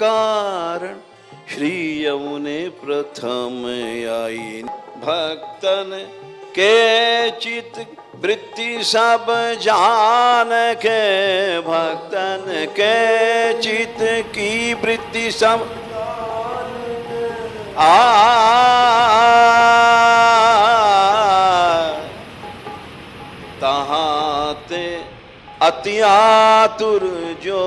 कारण श्री यमुने प्रथम आई। भक्तन के चित वृत्ति सब जान के, भक्तन के चित की वृत्ति सब तहाँ ते अति आतुर जो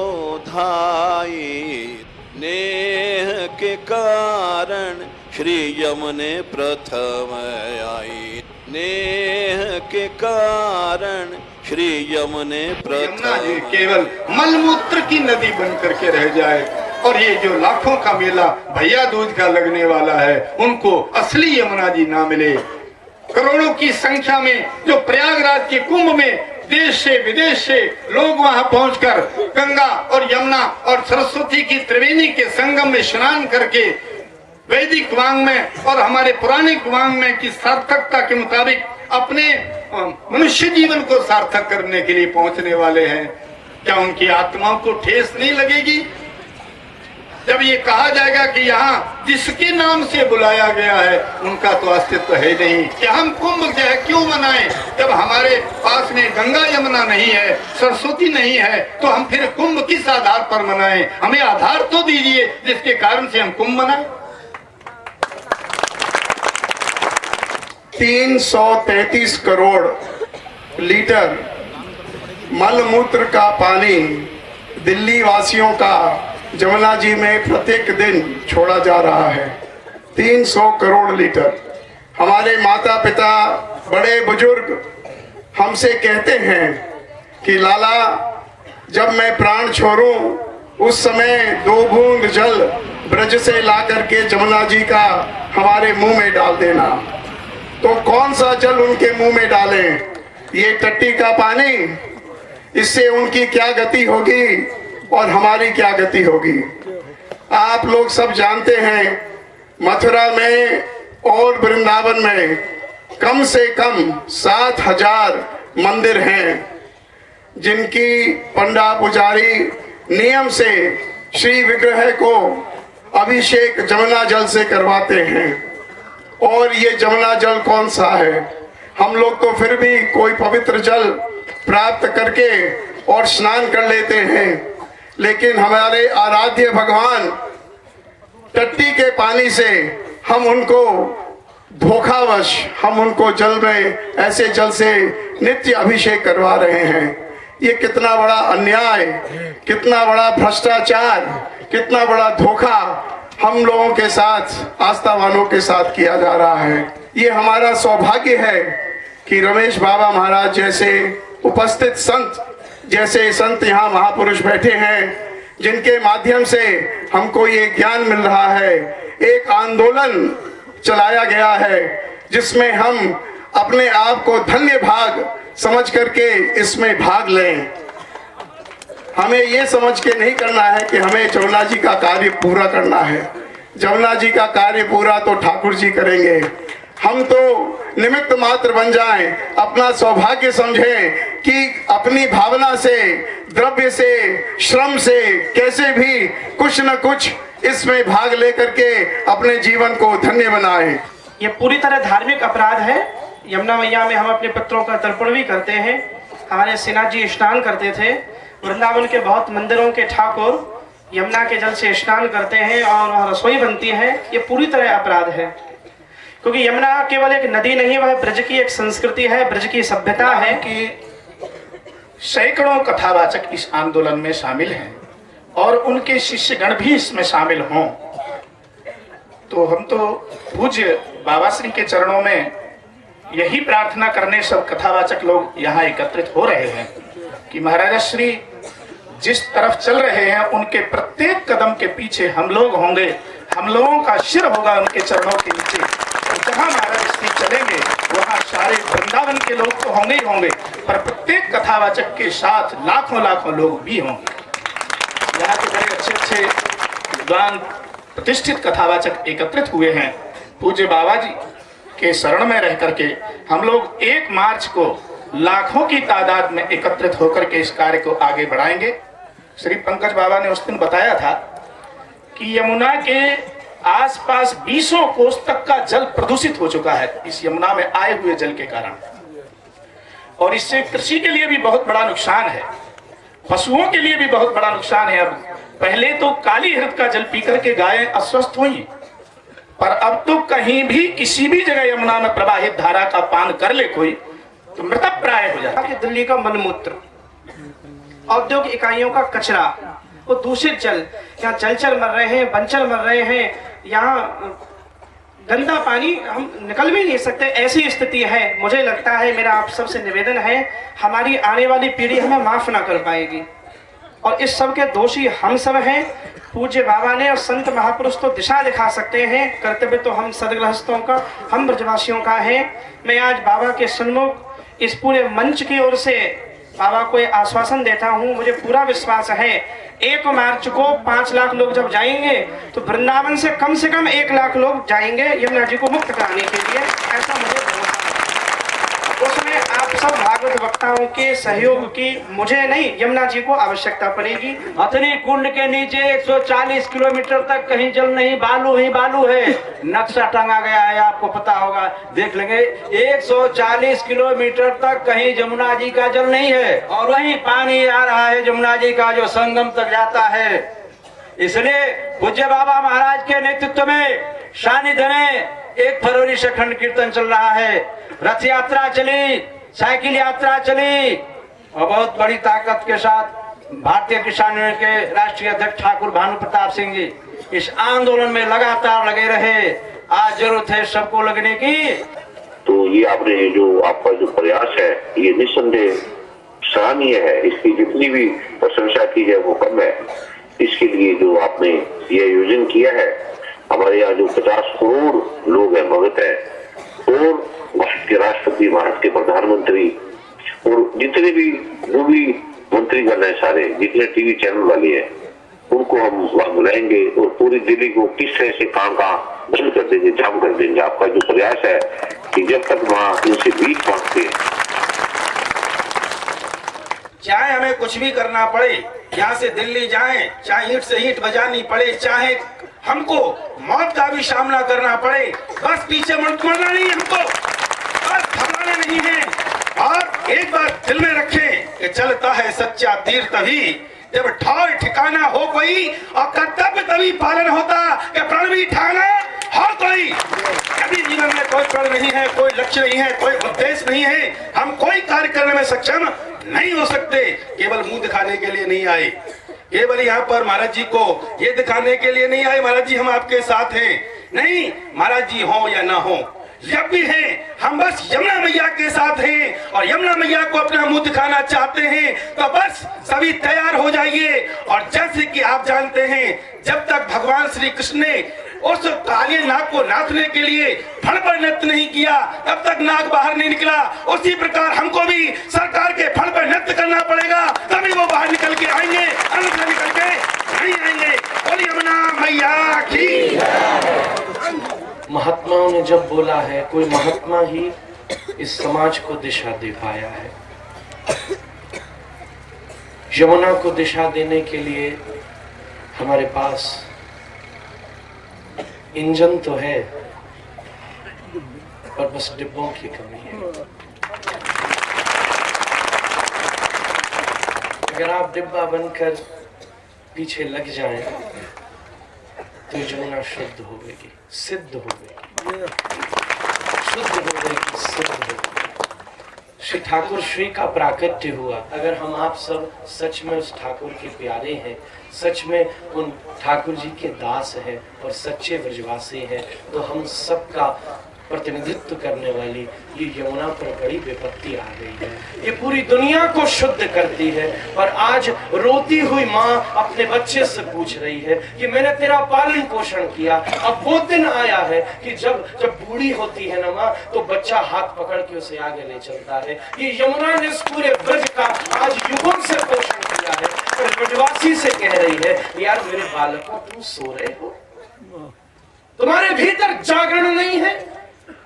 धाई। नेह के कारण श्री यमुने प्रथम आई। नेह के कारण श्री यमुने प्रथम। केवल मलमूत्र की नदी बन करके रह जाए और ये जो लाखों का मेला भैया दूज का लगने वाला है उनको असली यमुना जी ना मिले। करोड़ों की संख्या में जो प्रयागराज के कुंभ में देश से विदेश से लोग वहां पहुंचकर गंगा और यमुना और सरस्वती की त्रिवेणी के संगम में स्नान करके वैदिक वांग्मय और हमारे पौराणिक वांग्मय की सार्थकता के मुताबिक अपने मनुष्य जीवन को सार्थक करने के लिए पहुंचने वाले हैं। क्या उनकी आत्माओं को ठेस नहीं लगेगी जब ये कहा जाएगा कि यहाँ जिसके नाम से बुलाया गया है उनका तो अस्तित्व है नहीं? कि हम कुंभ जो है क्यों मनाएं जब हमारे पास में गंगा यमुना नहीं है, सरस्वती नहीं है, तो हम फिर कुंभ किस आधार पर मनाएं? हमें आधार तो दीजिए जिसके कारण से हम कुंभ मनाएं। 333 करोड़ लीटर मलमूत्र का पानी दिल्ली वासियों का जमुना जी में प्रत्येक दिन छोड़ा जा रहा है। 300 करोड़ लीटर। हमारे माता पिता बड़े बुजुर्ग हमसे कहते हैं कि लाला जब मैं प्राण छोड़ूं उस समय 2 बूंद जल ब्रज से ला करके जमुना जी का हमारे मुंह में डाल देना। तो कौन सा जल उनके मुंह में डालें? ये टट्टी का पानी? इससे उनकी क्या गति होगी और हमारी क्या गति होगी? आप लोग सब जानते हैं मथुरा में और वृंदावन में कम से कम 7000 मंदिर हैं जिनकी पंडा पुजारी नियम से श्री विग्रह को अभिषेक जमुना जल से करवाते हैं। और ये जमुना जल कौन सा है? हम लोग तो फिर भी कोई पवित्र जल प्राप्त करके और स्नान कर लेते हैं, लेकिन हमारे आराध्य भगवान टट्टी के पानी से हम उनको धोखावश हम उनको जल में ऐसे जल से नित्य अभिषेक करवा रहे हैं। ये कितना बड़ा अन्याय, कितना बड़ा भ्रष्टाचार, कितना बड़ा धोखा हम लोगों के साथ, आस्थावानों के साथ किया जा रहा है। ये हमारा सौभाग्य है कि रमेश बाबा महाराज जैसे उपस्थित संत, जैसे संत यहाँ महापुरुष बैठे हैं जिनके माध्यम से हमको ये ज्ञान मिल रहा है। एक आंदोलन चलाया गया है जिसमें हम अपने आप को धन्य भाग समझ करके इसमें भाग लें। हमें ये समझ के नहीं करना है कि हमें जमुना जी का कार्य पूरा करना है। जमुना जी का कार्य पूरा तो ठाकुर जी करेंगे। हम तो निमित्त मात्र बन जाएं, अपना सौभाग्य समझें कि अपनी भावना से, द्रव्य से, श्रम से कैसे भी कुछ न कुछ इसमें भाग लेकर के अपने जीवन को धन्य बनाएं। ये पूरी तरह धार्मिक अपराध है। यमुना मैया में हम अपने पत्रों का तर्पण भी करते हैं। हमारे सेनाथ जी स्नान करते थे। वृंदावन के बहुत मंदिरों के ठाकुर यमुना के जल से स्नान करते हैं और वहाँ रसोई बनती है। ये पूरी तरह अपराध है, क्योंकि यमुना केवल एक नदी नहीं, वह ब्रज की एक संस्कृति है, ब्रज की सभ्यता है। कि सैकड़ों कथावाचक इस आंदोलन में शामिल हैं और उनके शिष्यगण भी इसमें शामिल हों, तो हम तो पूज्य बाबा श्री के चरणों में यही प्रार्थना करने सब कथावाचक लोग यहाँ एकत्रित हो रहे हैं कि महाराजा श्री जिस तरफ चल रहे हैं उनके प्रत्येक कदम के पीछे हम लोग होंगे, हम लोगों का सिर होगा उनके चरणों के नीचे। और जहाँ महाराज श्री चलेंगे वहाँ सारे वृंदावन के लोग तो होंगे ही होंगे, पर प्रत्येक कथावाचक के साथ लाखों लाखों लोग भी होंगे। यहाँ के बड़े अच्छे अच्छे विद्वान प्रतिष्ठित कथावाचक एकत्रित हुए हैं। पूज्य बाबा जी के शरण में रह करके हम लोग 1 मार्च को लाखों की तादाद में एकत्रित होकर के इस कार्य को आगे बढ़ाएंगे। श्री पंकज बाबा ने उस दिन बताया था कि यमुना के आसपास 20 कोस तक का जल प्रदूषित हो चुका है इस यमुना में आए हुए जल के कारण, और इससे कृषि के लिए भी बहुत बड़ा नुकसान है, पशुओं के लिए भी बहुत बड़ा नुकसान है। अब पहले तो काली हृद का जल पीकर के गायें अस्वस्थ हुई, पर अब तो कहीं भी किसी भी जगह यमुना में प्रवाहित धारा का पान कर ले कोई तो मृतक प्राय हो जाए। कि दिल्ली का मलमूत्र, औद्योगिक इकाइयों का कचरा, वो दूषित जल, यहाँ जलचर मर रहे हैं, बंचर मर रहे हैं, यहाँ गंदा पानी हम निकल भी नहीं सकते, ऐसी स्थिति है। मुझे लगता है, मेरा आप सबसे निवेदन है, हमारी आने वाली पीढ़ी हमें माफ ना कर पाएगी और इस सब के दोषी हम सब हैं। पूज्य बाबा ने और संत महापुरुष तो दिशा दिखा सकते हैं, कर्तव्य तो हम सदगृहस्थों का, हम ब्रजवासियों का है। मैं आज बाबा के सन्मुख इस पूरे मंच की ओर से बाबा को ये आश्वासन देता हूँ, मुझे पूरा विश्वास है 1 मार्च को 5 लाख लोग जब जाएंगे तो वृंदावन से कम 1 लाख लोग जाएंगे यमुना जी को मुक्त कराने के लिए, ऐसा मुझे भरोसा है। उसमें आप सब भागवत वक्ताओं के सहयोग की मुझे नहीं, यमुना जी को आवश्यकता पड़ेगी। हथनी कुंड के नीचे 140 किलोमीटर तक कहीं जल नहीं, बालू ही बालू है, नक्शा टांगा गया है, आपको पता होगा, देख लेंगे। 140 किलोमीटर तक कहीं जमुना जी का जल नहीं है और वहीं पानी आ रहा है जमुना जी का जो संगम तक जाता है। इसलिए पूज्य बाबा महाराज के नेतृत्व में सानिध्य में 1 फरवरी से अखंड कीर्तन चल रहा है, रथ यात्रा चली, साइकिल यात्रा चली और बहुत बड़ी ताकत के साथ भारतीय किसान यूनियन के राष्ट्रीय अध्यक्ष ठाकुर भानु प्रताप सिंह जी इस आंदोलन में लगातार लगे रहे। आज जरूरत है सबको लगने की। तो ये आपने जो आपका जो प्रयास है ये निस्संदेह सराहनीय है, इसकी जितनी भी प्रशंसा की जाए वो कम है। इसके लिए जो आपने ये आयोजन किया है, हमारे यहाँ जो 50 करोड़ लोग हैं, भगत हैं, और भारत के राष्ट्रपति, भारत के प्रधानमंत्री और जितने भी जो भी मंत्रीगण है, सारे जितने टीवी चैनल वाले हैं, उनको हम वहां बुलाएंगे और पूरी दिल्ली को किस तरह से कहाँ बंद कर देंगे, जाम कर देंगे। आपका जो प्रयास है कि जब तक वहाँ इनसे बीच पहुंचते, चाहे हमें कुछ भी करना पड़े, यहाँ से दिल्ली जाएं, चाहे ईंट से ईंट बजानी पड़े, चाहे हमको मौत का भी सामना करना पड़े, बस पीछे मुड़ना नहीं, हमको बस घबराना नहीं है। और एक बात दिल में रखें कि चलता है सच्चा तीर तभी जब ठौर ठिकाना हो कोई, और कर्तव्य तभी पालन होता कि प्रण भी ठाना हो कोई। कभी जीवन में कोई प्रण नहीं है, कोई लक्ष्य नहीं है, कोई उद्देश्य नहीं है, हम कोई कार्य करने में सक्षम नहीं हो सकते। केवल मुंह दिखाने के लिए नहीं आए, केवल यहाँ पर महाराज जी को ये दिखाने के लिए नहीं आए महाराज जी हम आपके साथ हैं, नहीं, महाराज जी हो या ना हो, जब भी हैं हम बस यमुना मैया के साथ हैं और यमुना मैया को अपना मुंह दिखाना चाहते हैं, तो बस सभी तैयार हो जाइए। और जैसे कि आप जानते हैं, जब तक भगवान श्री कृष्ण ने उस काले नाग को नाचने के लिए फण पर नृत्य नहीं किया, तब तक नाग बाहर नहीं निकला। उसी प्रकार हमको भी सरकार के फण पर नृत्य करना पड़ेगा, तभी वो बाहर निकल के आएंगे, अन्यथा निकल के नहीं आएंगे। बोलिए यमुना मैया की। महात्माओं ने जब बोला है, कोई महात्मा ही इस समाज को दिशा दे पाया है। यमुना को दिशा देने के लिए हमारे पास इंजन तो है, पर बस डिब्बों की कमी है। अगर आप डिब्बा बनकर पीछे लग जाएं, तो यमुना शुद्ध होगी, सिद्ध होगी, शुद्ध होगी, सिद्ध होगी। श्री ठाकुर श्री का प्राकट्य हुआ। अगर हम आप सब सच में उस ठाकुर के प्यारे हैं, सच में उन ठाकुर जी के दास हैं और सच्चे ब्रजवासी हैं, तो हम सबका प्रतिनिधित्व करने वाली ये यमुना पर बड़ी विपत्ति आ गई है। ये पूरी दुनिया को शुद्ध करती है। और आज रोती हुई माँ अपने बच्चे से पूछ रही है कि मैंने तेरा पालन पोषण किया, अब वो दिन आया है कि जब बूढ़ी होती है ना माँ, तो बच्चा हाथ पकड़ के उसे आगे ले चलता है। ये यमुना ने इस पूरे ब्रज का आज युगों से पोषण किया है और ब्रजवासी से कह रही है, यार मेरे बालकों तुम सो रहे हो, तुम्हारे भीतर जागरण नहीं है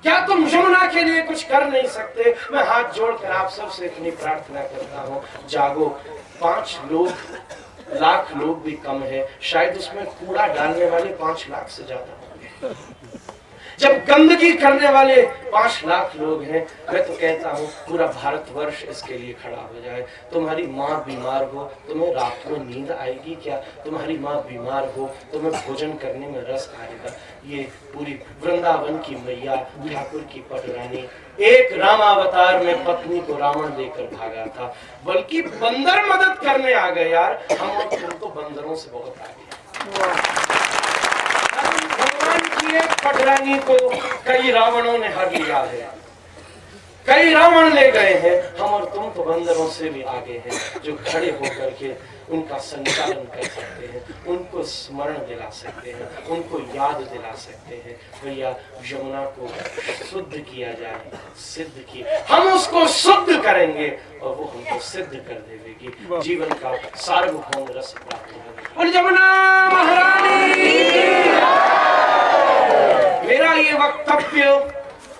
क्या? तुम यमुना के लिए कुछ कर नहीं सकते? मैं हाथ जोड़कर आप सबसे इतनी प्रार्थना करता हूँ, जागो। 5 लोग लाख लोग भी कम है, शायद उसमें कूड़ा डालने वाले 5 लाख से ज्यादा। जब गंदगी करने वाले 5 लाख लोग हैं, मैं तो कहता हूँ पूरा भारतवर्ष इसके लिए खड़ा हो जाए। तुम्हारी माँ बीमार हो, तुम्हें रात में नींद आएगी क्या? तुम्हारी माँ बीमार हो, तुम्हें भोजन करने में रस आएगा? ये पूरी वृंदावन की मैया, ठाकुर की पटरानी, एक रामावतार में पत्नी को रावण देकर भागा था, बल्कि बंदर मदद करने आ गए। यार हम और तुम तो बंदरों से बहुत आगे। भगवान की एक पटरानी को कई रावणों ने हर लिया है, कई रावण ले गए हैं। हम और तुम तो बंदरों से भी आगे हैं, जो खड़े होकर के उनका संचालन कर सकते हैं, उनको स्मरण दिला सकते हैं, उनको याद दिला सकते हैं। भैया यमुना को शुद्ध किया जाए, सिद्ध की, हम उसको शुद्ध करेंगे और वो हमको सिद्ध कर देगी, जीवन का सार्वभौम रस प्राप्त होगा। और यमुना महारानी, मेरा ये वक्तव्य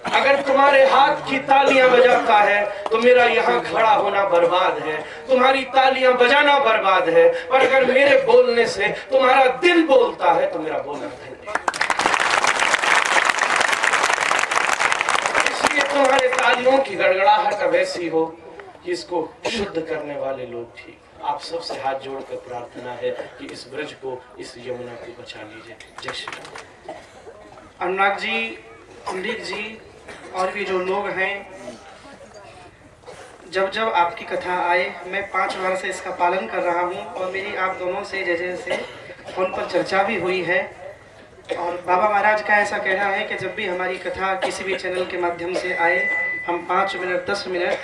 अगर तुम्हारे हाथ की तालियां बजाता है तो मेरा यहाँ खड़ा होना बर्बाद है, तुम्हारी तालियां बजाना बर्बाद है। पर अगर मेरे बोलने से तुम्हारा दिल बोलता है तो मेरा बोलना धन्य है। इसलिए तुम्हारे तालियों की गड़गड़ाहट अब ऐसी हो कि इसको शुद्ध करने वाले लोग ठीक। आप सबसे हाथ जोड़कर प्रार्थना है कि इस ब्रज को, इस यमुना को बचा लीजिए। जय श्री राम। अनुराग जी, अमरीक जी और भी जो लोग हैं, जब जब आपकी कथा आए, मैं 5 बार से इसका पालन कर रहा हूँ और मेरी आप दोनों से जैसे फोन पर चर्चा भी हुई है। और बाबा महाराज का ऐसा कहना है कि जब भी हमारी कथा किसी भी चैनल के माध्यम से आए, हम 5 मिनट 10 मिनट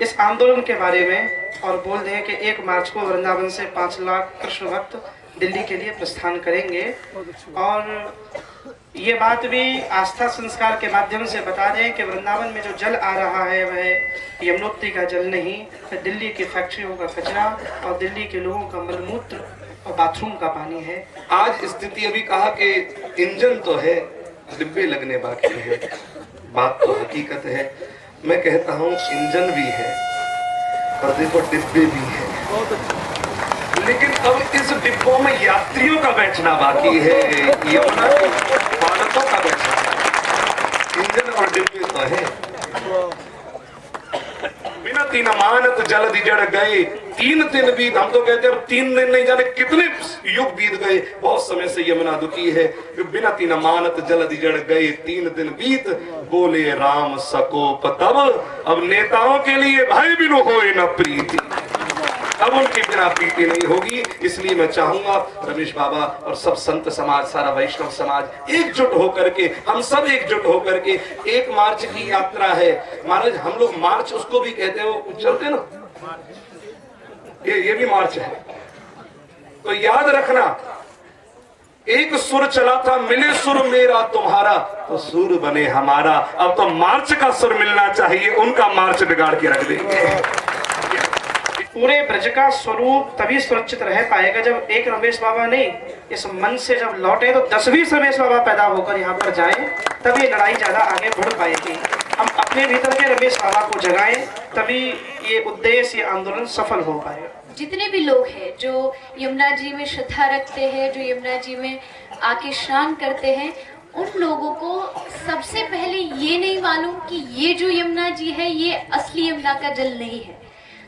इस आंदोलन के बारे में और बोल दें कि 1 मार्च को वृंदावन से 5 लाख कृष्ण भक्त दिल्ली के लिए प्रस्थान करेंगे। और ये बात भी आस्था संस्कार के माध्यम से बता दें कि वृंदावन में जो जल आ रहा है वह यमुनोत्री का जल नहीं, दिल्ली की फैक्ट्रियों का कचरा और दिल्ली के लोगों का मलमूत्र और बाथरूम का पानी है। आज स्थिति अभी कहा कि इंजन तो है, डिब्बे लगने बाकी है। बात तो हकीकत है। मैं कहता हूँ इंजन भी है और देखो डिब्बे भी है, लेकिन अब इस डिब्बों में यात्रियों का बैठना बाकी है, यमुना के पालकों का बैठना। इंजन और डिब्बे तो है। बिना तीन अमानत जल दिजड़ गए, 3 दिन बीत। हम तो कहते हैं 3 दिन नहीं जाने कितने युग बीत गए। बहुत समय से यमुना दुखी है। बिना तीन अमानत जल दिजड़ गए, 3 दिन बीत। बोले राम सकोप तब, अब नेताओं के लिए भाई बिनु होए न प्रीति। अब उनके बिना प्रीति नहीं होगी। इसलिए मैं चाहूंगा रमेश बाबा और सब संत समाज, सारा वैष्णव समाज एकजुट होकर के, हम सब एकजुट होकर के, 1 मार्च की यात्रा है। महाराज हम लोग मार्च उसको भी कहते हैं, वो चलते ना, ये भी मार्च है। तो याद रखना, एक सुर चला था, मिले सुर मेरा तुम्हारा तो सुर बने हमारा। अब तो मार्च का सुर मिलना चाहिए, उनका मार्च बिगाड़ के रख देंगे। पूरे ब्रज का स्वरूप तभी सुरक्षित रह पाएगा जब एक रमेश बाबा नहीं, इस मन से जब लौटे तो 10-20 रमेश बाबा पैदा होकर यहाँ पर जाएं, तब ये लड़ाई ज्यादा आगे बढ़ पाएगी। हम अपने भीतर के रमेश बाबा को जगाएं, तभी ये उद्देश्य, ये आंदोलन सफल हो पाएगा। जितने भी लोग हैं जो यमुना जी में श्रद्धा रखते हैं, जो यमुना जी में आके स्नान करते हैं, उन लोगों को सबसे पहले ये नहीं मालूम कि ये जो यमुना जी है ये असली यमुना का जल नहीं है,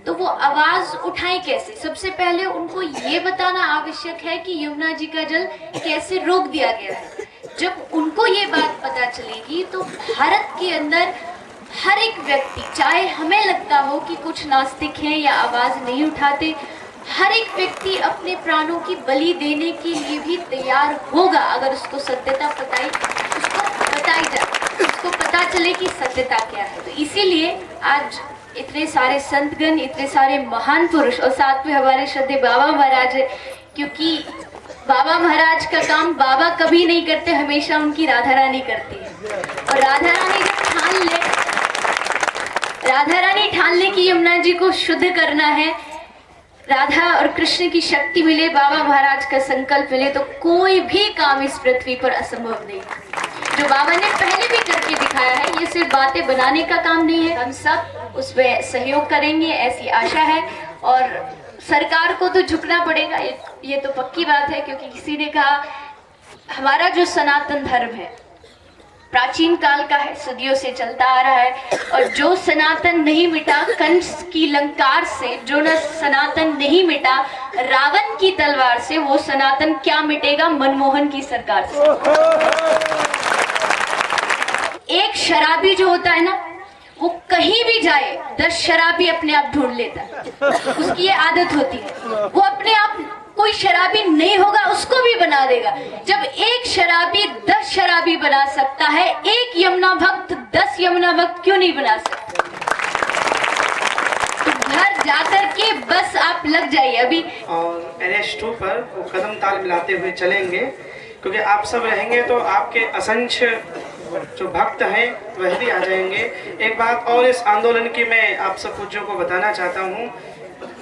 तो वो आवाज उठाएं कैसे? सबसे पहले उनको ये बताना आवश्यक है कि यमुना जी का जल कैसे रोक दिया गया है। जब उनको ये बात पता चलेगी तो भारत के अंदर हर एक व्यक्ति, चाहे हमें लगता हो कि कुछ नास्तिक हैं या आवाज नहीं उठाते, हर एक व्यक्ति अपने प्राणों की बलि देने के लिए भी तैयार होगा अगर उसको सत्यता बताई जाए, उसको पता चले कि सत्यता क्या है। तो इसीलिए आज इतने सारे संतगण, इतने सारे महान पुरुष और साथ में हमारे श्रद्धेय बाबा महाराज है, क्योंकि बाबा महाराज का काम बाबा कभी नहीं करते, हमेशा उनकी राधा रानी करती है। और राधा रानी जब ठान ले कि यमुना जी को शुद्ध करना है, राधा और कृष्ण की शक्ति मिले, बाबा महाराज का संकल्प मिले, तो कोई भी काम इस पृथ्वी पर असंभव नहीं। जो बाबा ने पहले भी करके दिखाया है, ये सिर्फ बातें बनाने का काम नहीं है। हम सब उसमें सहयोग करेंगे ऐसी आशा है। और सरकार को तो झुकना पड़ेगा, ये तो पक्की बात है, क्योंकि किसी ने कहा हमारा जो सनातन धर्म है प्राचीन काल का है, सदियों से चलता आ रहा है, और जो सनातन नहीं मिटा कंस की लंकार से, जो न सनातन नहीं मिटा रावण की तलवार से, वो सनातन क्या मिटेगा मनमोहन की सरकार से। एक शराबी जो होता है ना, वो कहीं भी जाए 10 शराबी अपने आप ढूंढ लेता है, उसकी ये आदत होती है। वो अपने आप कोई शराबी नहीं होगा उसको भी बना देगा। जब एक शराबी 10 शराबी बना सकता है, एक यमुना भक्त 10 यमुना भक्त क्यों नहीं बना सकता? तो घर जाकर के बस आप लग जाइए अभी। और NH2 पर वो कदम ताल मिलाते हुए चलेंगे, क्योंकि आप सब रहेंगे तो आपके असंख्य जो भक्त हैं वह भी आ जाएंगे। एक बात और इस आंदोलन की मैं आप सब पूज्यों को बताना चाहता हूँ।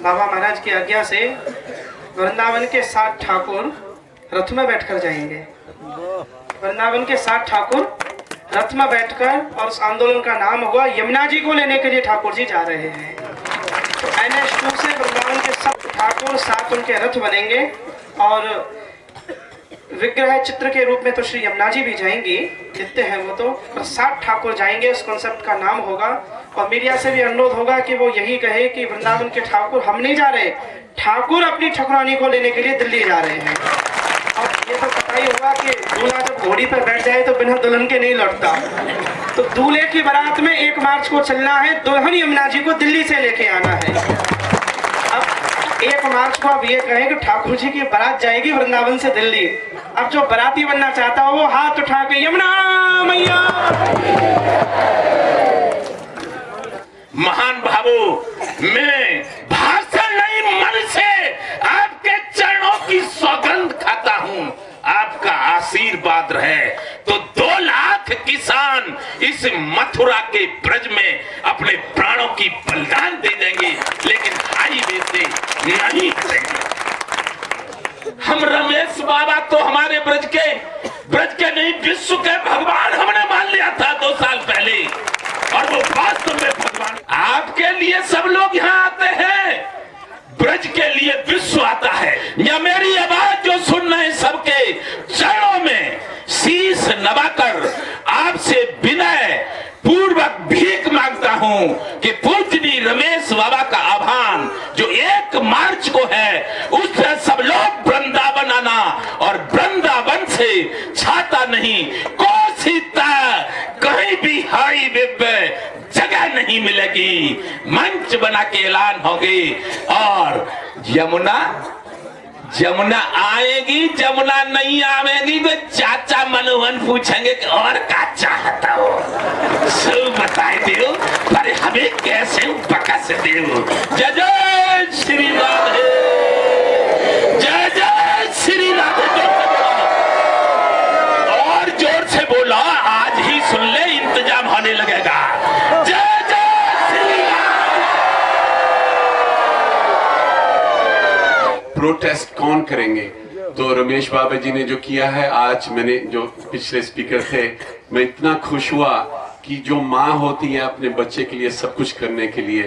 बाबा महाराज की आज्ञा से वृंदावन के 7 ठाकुर रथ में बैठकर जाएंगे। वृंदावन के 7 ठाकुर रथ में बैठकर, और उस आंदोलन का नाम होगा यमुना जी को लेने के लिए ठाकुर जी जा रहे हैं। तो NH2 से वृंदावन के सब ठाकुर 7 उनके रथ बनेंगे, और विग्रह चित्र के रूप में तो श्री यमुना जी भी जाएंगी, जितने हैं वो तो 7 ठाकुर जाएंगे। उस कॉन्सेप्ट का नाम होगा, और मीडिया से भी अनुरोध होगा कि वो यही कहे कि वृंदावन के ठाकुर हम नहीं जा रहे, ठाकुर अपनी ठकुरानी को लेने के लिए दिल्ली जा रहे हैं। और ये तो पता ही होगा कि दूल्हा जब घोड़ी पर बैठ जाए तो बिना दुल्हन के नहीं लौटता। तो दूल्हे की बारात में 1 मार्च को चलना है, दुल्हन यमुना जी को दिल्ली से लेके आना है। अब 1 मार्च को आप ये कहें कि ठाकुर जी की बारात जाएगी वृंदावन से दिल्ली। अब जो बाराती बनना चाहता हो वो हाथ उठा के यमुना मैया। महान भावों, मैं भाषण नहीं मन से आपके चरणों की सौगंध खाता हूँ। आपका आशीर्वाद रहे तो 2 लाख किसान इस मथुरा के ब्रज में अपने प्राणों की बलिदान दे देंगे, लेकिन हाईवे से नहीं हटेंगे। हम रमेश बाबा तो हमारे ब्रज के नहीं विश्व के भगवान हमने मान लिया था 2 साल पहले, और वो वास्तव में भगवान। आपके लिए सब लोग यहाँ आते हैं, ब्रज के लिए विश्व आता है। या मेरी आवाज जो सुन रहे सबके चरणों में शीश नवाकर आपसे विनय पूर्वक भीख मांगता हूँ कि पूजनी रमेश बाबा का आह्वान जो 1 मार्च को है, उससे सब लोग वृंदावन आना, और वृंदावन से छाता नहीं कोसीता कहीं भी हाईवे पे जगह नहीं मिलेगी। मंच बना के ऐलान होगी, और जमुना आएगी, जमुना नहीं आएगी तो चाचा मनोहन पूछेंगे कि और क्या चाहता हो, सब बताए दो, पर हमें कैसे बकस दो। जय जय श्री राधे, जय जय श्री राधे। और जोर से बोला, आज ही सुन ले, इंतजाम होने लगेगा। जय प्रोटेस्ट कौन करेंगे? तो रमेश बाबा जी ने जो किया है, आज मैंने जो पिछले स्पीकर थे, मैं इतना खुश हुआ कि जो माँ होती है अपने बच्चे के लिए सब कुछ करने के लिए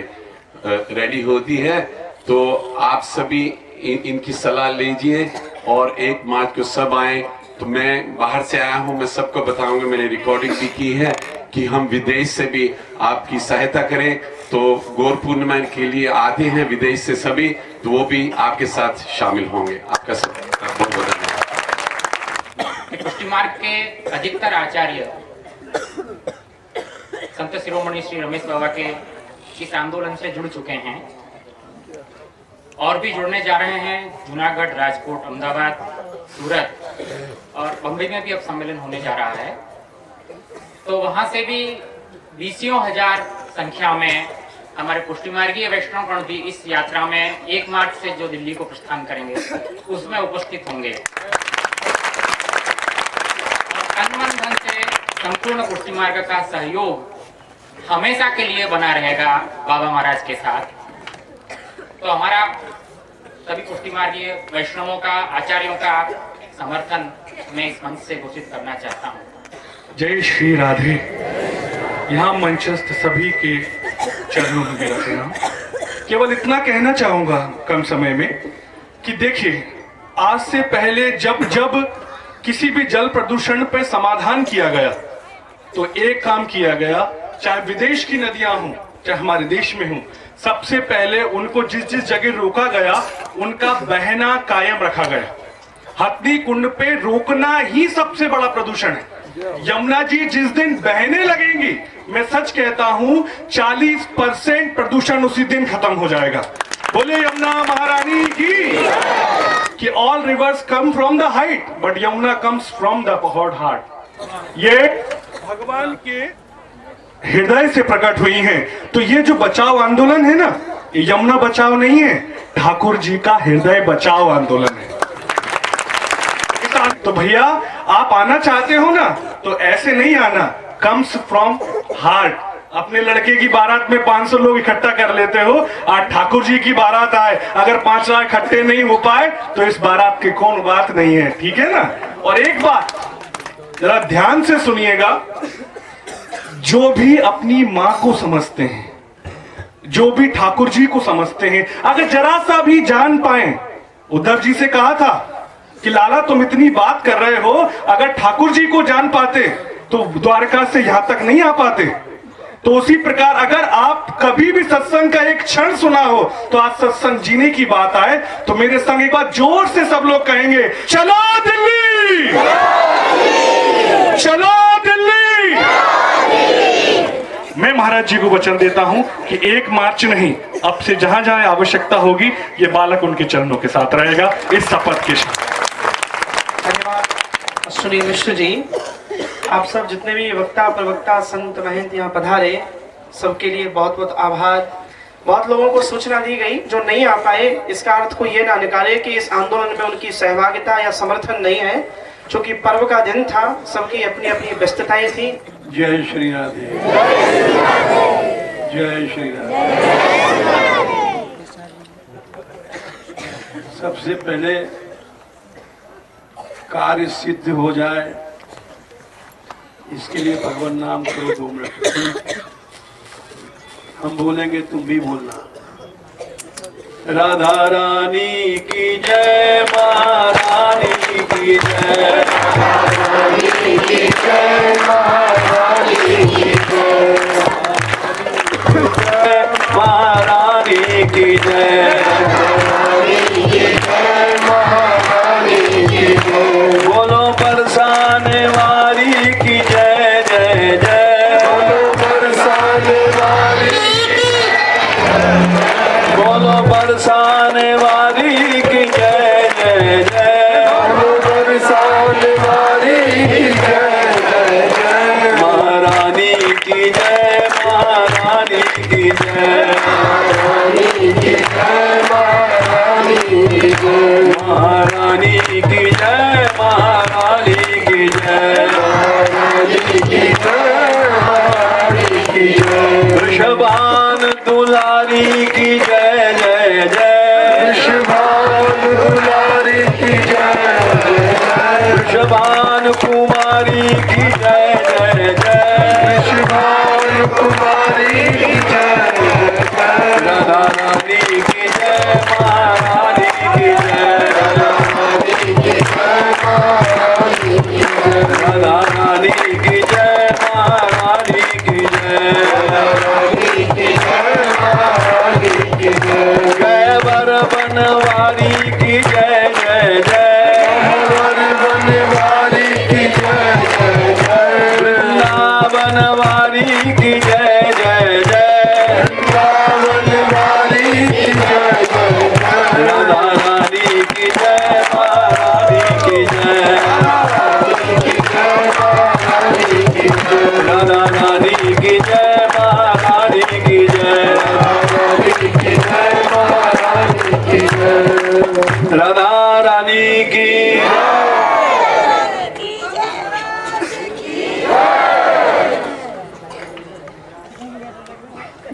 रेडी होती है। तो आप सभी इनकी सलाह लीजिए, और 1 मार्च को सब आए। तो मैं बाहर से आया हूँ, मैं सबको बताऊंगा, मैंने रिकॉर्डिंग भी की है कि हम विदेश से भी आपकी सहायता करें। तो गौर पूर्णिमा के लिए आते हैं विदेश से सभी, तो वो भी आपके साथ शामिल होंगे। आपका बहुत बहुत धन्यवाद। पुष्टि मार्ग के अधिकतर आचार्य संत शिरोमणि श्री रमेश बाबा के इस आंदोलन से जुड़ चुके हैं, और भी जुड़ने जा रहे हैं। जूनागढ़, राजकोट, अहमदाबाद, सूरत और बम्बई में भी अब सम्मेलन होने जा रहा है। तो वहां से भी 20,000 संख्या में हमारे पुष्टि मार्गीय वैष्णवगण भी इस यात्रा में 1 मार्च से जो दिल्ली को प्रस्थान करेंगे उसमें उपस्थित होंगे। तन मन धन से संपूर्ण पुष्टि मार्ग का सहयोग हमेशा के लिए बना रहेगा बाबा महाराज के साथ। तो हमारा सभी पुष्टि मार्गीय वैष्णवों का, आचार्यों का समर्थन मैं इस मंच से घोषित करना चाहता हूँ। जय श्री राधे। यहाँ मंचस्थ सभी के चरणों में मेरा प्रणाम। केवल इतना कहना चाहूंगा कम समय में कि देखिए, आज से पहले जब जब किसी भी जल प्रदूषण पे समाधान किया गया तो एक काम किया गया, चाहे विदेश की नदियां हों चाहे हमारे देश में हों, सबसे पहले उनको जिस जिस जगह रोका गया उनका बहना कायम रखा गया। हथनी कुंड पे रोकना ही सबसे बड़ा प्रदूषण है। यमुना जी जिस दिन बहने लगेंगी, मैं सच कहता हूं 40% प्रदूषण उसी दिन खत्म हो जाएगा। बोले यमुना महारानी की। All reverse come from the height but Yamuna comes from the hot heart. ये भगवान के हृदय से प्रकट हुई हैं। तो ये जो बचाओ आंदोलन है ना, ये यमुना बचाओ नहीं है, ठाकुर जी का हृदय बचाओ आंदोलन है। तो भैया आप आना चाहते हो ना, तो ऐसे नहीं आना, कम्स फ्रॉम हार्ट। अपने लड़के की बारात में 500 लोग इकट्ठा कर लेते हो, आज ठाकुर जी की बारात आए, अगर 5 लाख इकट्ठे नहीं हो पाए तो इस बारात की कौन बात नहीं है, ठीक है ना। और एक बात जरा ध्यान से सुनिएगा, जो भी अपनी मां को समझते हैं, जो भी ठाकुर जी को समझते हैं, अगर जरा सा भी जान पाए, उद्धव जी से कहा था कि लाला तुम इतनी बात कर रहे हो, अगर ठाकुर जी को जान पाते तो द्वारका से यहां तक नहीं आ पाते। तो उसी प्रकार अगर आप कभी भी सत्संग का एक क्षण सुना हो तो आज सत्संग जीने की बात आए तो मेरे संग एक बार जोर से सब लोग कहेंगे, चलो दिल्ली, चलो दिल्ली। मैं महाराज जी को वचन देता हूं कि 1 मार्च नहीं, अब से जहां जहां आवश्यकता होगी ये बालक उनके चरणों के साथ रहेगा, इस शपथ के साथ। धन्यवाद अश्विनी मिश्र जी। आप सब जितने भी वक्ता प्रवक्ता संत महंत यहाँ पधारे, सबके लिए बहुत बहुत आभार। बहुत लोगों को सूचना दी गई जो नहीं आ पाए, इसका अर्थ को ये ना निकाले कि इस आंदोलन में उनकी सहभागिता या समर्थन नहीं है, क्योंकि पर्व का दिन था, सबकी अपनी अपनी व्यस्तताएं थी। जय श्री राधे, जय श्री राधे। सबसे पहले कार्य सिद्ध हो जाए, इसके लिए भगवान नाम करो 2 मिनट। हम बोलेंगे तुम भी बोलना। राधा रानी की जय, महारानी की जय, महारानी की जय, महारानी की जय, महारानी की जय, महारानी की जय। बोलो बरसाने वाली की जय जय जय, बोलो बरसाने वाली, बोलो बरसाने वाली की जय जय जय, बोलो बरसाने वाली की जय जय जय, महारानी की जय, महारानी की जय, महारानी की जय, महारानी की जय, महारानी की जय, महारानी की जय, महारानी की जय, महारानी की जय। वृषभान दुलारी की जय जय जय, वृषभान दुलारी की जय जय जय, वृषभान कुमारी की जय जय जय, वृषभान कुमारी की जय जय जय, राधा रानी की जय, महारानी की जय, राधा रानी की जय, महारानी की जय, राधा रानी की जय, महारानी की जय, रानी की जय, महारानी की जय। कैबर बनवारी की जय जय जय, कैबर बनवारी की जय जय जय, वृंदावन वारी की जय जय जय, वृंदावन वारी की जय जय जय, राधा रानी की जय, महारानी की जय, राधा रानी की जय, महारानी की जय, राधा रानी की जय, महारानी की जय, राधा रानी की।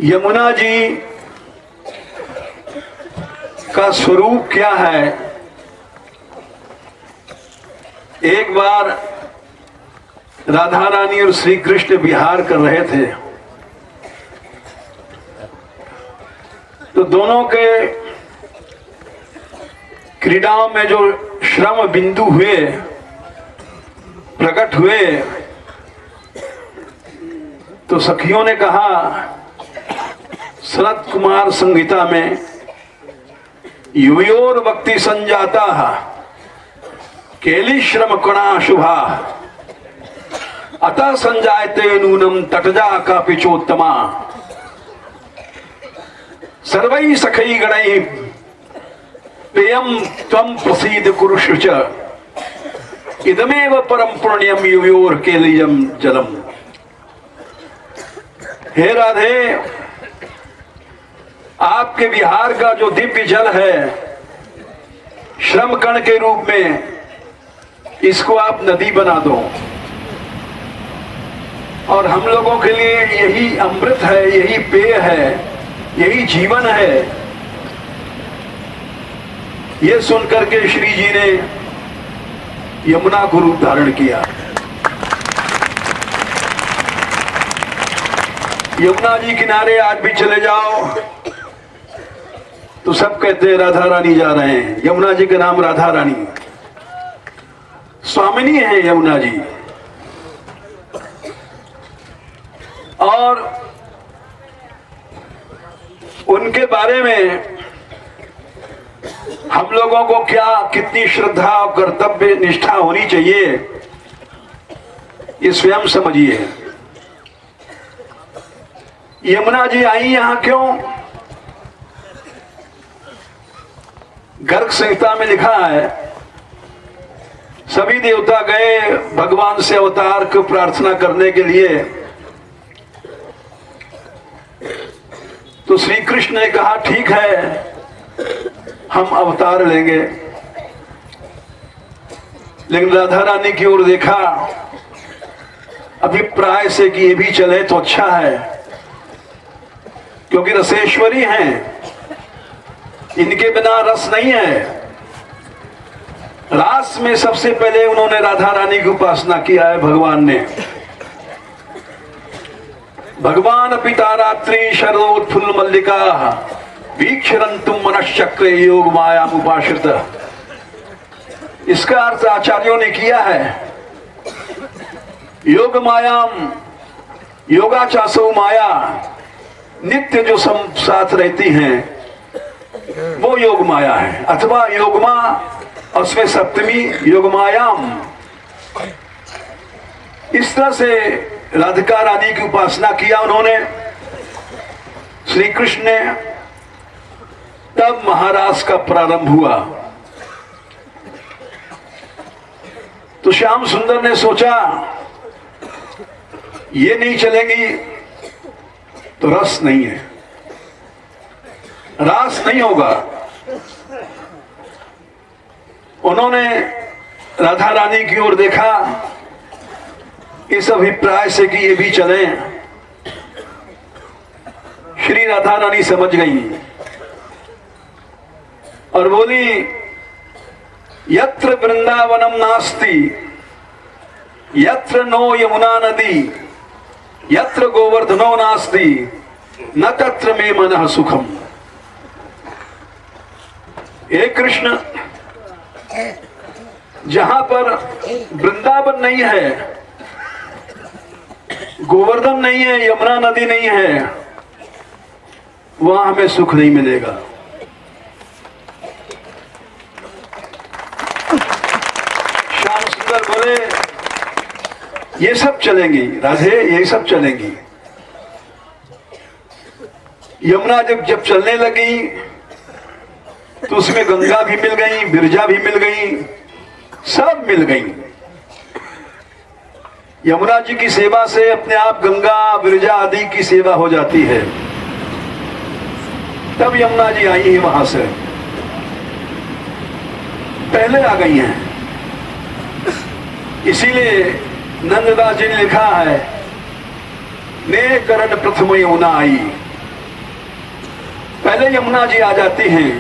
यमुना जी का स्वरूप क्या है? एक बार राधा रानी और श्री कृष्ण विहार कर रहे थे, तो दोनों के क्रीड़ाओं में जो श्रम बिंदु हुए, प्रकट हुए, तो सखियों ने कहा सनत कुमार संहिता में युवयोर भक्ति संजाता केली श्रम कणा शुभा अतः संजायते नूनम तटजा का पिचोत्तमा सर्वै सखै गणै पेयम त्वं प्रसीद कुरुषु च इदमेव परम पुण्यम युवयोर केलियम जलम। हे राधे, आपके विहार का जो दिव्य जल है श्रम कण के रूप में, इसको आप नदी बना दो और हम लोगों के लिए यही अमृत है, यही पेय है, यही जीवन है। ये सुनकर के श्री जी ने यमुना को रूप धारण किया। यमुना जी किनारे आज भी चले जाओ तो सब कहते हैं राधा रानी जा रहे हैं। यमुना जी का नाम राधा रानी, स्वामिनी है यमुना जी। और उनके बारे में हम लोगों को क्या, कितनी श्रद्धा और कर्तव्य निष्ठा होनी चाहिए, ये स्वयं समझिए। यमुना जी आई यहां क्यों? गर्ग संहिता में लिखा है सभी देवता गए भगवान से अवतार को प्रार्थना करने के लिए, तो श्री कृष्ण ने कहा ठीक है हम अवतार लेंगे। लेकिन राधा रानी की ओर देखा, अभिप्राय से कि ये भी चले तो अच्छा है, क्योंकि रसेश्वरी हैं, इनके बिना रस नहीं है। रास में सबसे पहले उन्होंने राधा रानी की उपासना किया है भगवान ने। भगवान पिता रात्रि शरदोत्फुल्ल मल्लिका वीक्षरंतुम मनश्चक्रे योग माया उपाश्रित। इसका अर्थ आचार्यों ने किया है योग मायाम, योगाचासो माया, नित्य जो साथ रहती हैं वो योग माया है, अथवा योगमा और उसमें सप्तमी योगमायाम। इस तरह से राधिका रानी की उपासना किया उन्होंने, श्री कृष्ण ने। तब महारास का प्रारंभ हुआ। तो श्याम सुंदर ने सोचा ये नहीं चलेंगी तो रस नहीं है, रास नहीं होगा। उन्होंने राधा रानी की ओर देखा इस अभिप्राय से कि ये भी चलें। श्री राधा रानी समझ गई और बोली यत्र वृंदावनम नास्ति यत्र नो यमुना नदी यत्र गोवर्धनो नास्ति न तत्र मे मनः सुखम। हे कृष्ण, जहां पर वृंदावन नहीं है, गोवर्धन नहीं है, यमुना नदी नहीं है, वहां हमें सुख नहीं मिलेगा। श्याम सुंदर बोले ये सब चलेंगी राधे, ये सब चलेंगी। यमुना जब चलने लगी तो उसमें गंगा भी मिल गई, बिरजा भी मिल गई, सब मिल गई। यमुना जी की सेवा से अपने आप गंगा बिरजा आदि की सेवा हो जाती है। तब यमुना जी आई है वहां से, पहले आ गई हैं। इसीलिए नंददास जी ने लिखा है ने करण प्रथम यमुना आई। पहले यमुना जी आ जाती हैं